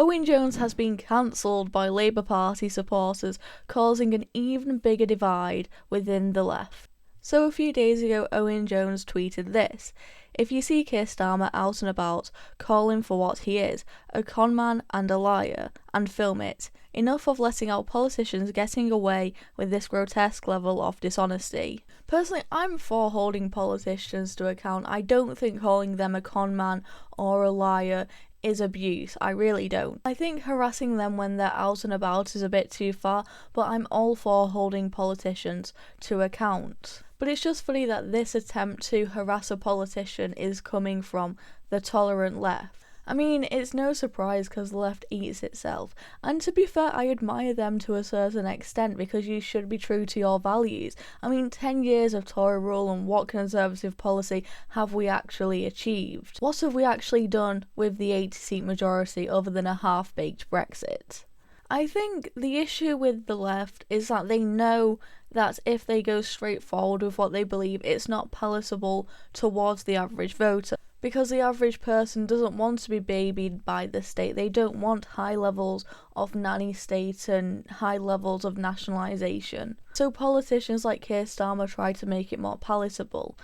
Owen Jones has been cancelled by Labour Party supporters, causing an even bigger divide within the left. So a few days ago, Owen Jones tweeted this: "If you see Keir Starmer out and about, call him for what he is, a conman and a liar, and film it. Enough of letting our politicians getting away with this grotesque level of dishonesty." Personally, I'm for holding politicians to account. I don't think calling them a conman or a liar is abuse. I really don't. I think harassing them when they're out and about is a bit too far, but I'm all for holding politicians to account. But it's just funny that this attempt to harass a politician is coming from the tolerant left. I mean, it's no surprise because the left eats itself. And to be fair, I admire them to a certain extent because you should be true to your values. I mean, 10 years of Tory rule, and what Conservative policy have we actually achieved? What have we actually done with the 80-seat majority other than a half-baked Brexit? I think the issue with the left is that they know that if they go straight forward with what they believe, it's not palatable towards the average voter. Because the average person doesn't want to be babied by the state. They don't want high levels of nanny state and high levels of nationalisation. So politicians like Keir Starmer try to make it more palatable.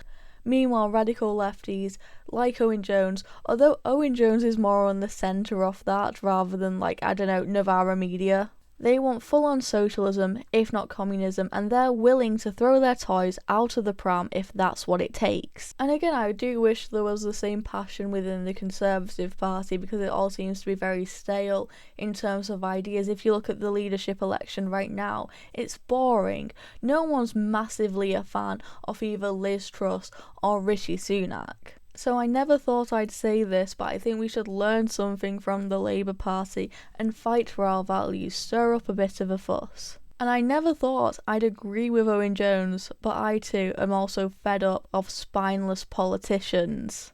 Meanwhile, radical lefties like Owen Jones, although Owen Jones is more on the centre of that rather than Novara Media, they want full-on socialism, if not communism, and they're willing to throw their toys out of the pram if that's what it takes. And again, I do wish there was the same passion within the Conservative Party because it all seems to be very stale in terms of ideas. If you look at the leadership election right now, it's boring. No one's massively a fan of either Liz Truss or Rishi Sunak. So I never thought I'd say this, but I think we should learn something from the Labour Party and fight for our values, stir up a bit of a fuss. And I never thought I'd agree with Owen Jones, but I too am also fed up of spineless politicians.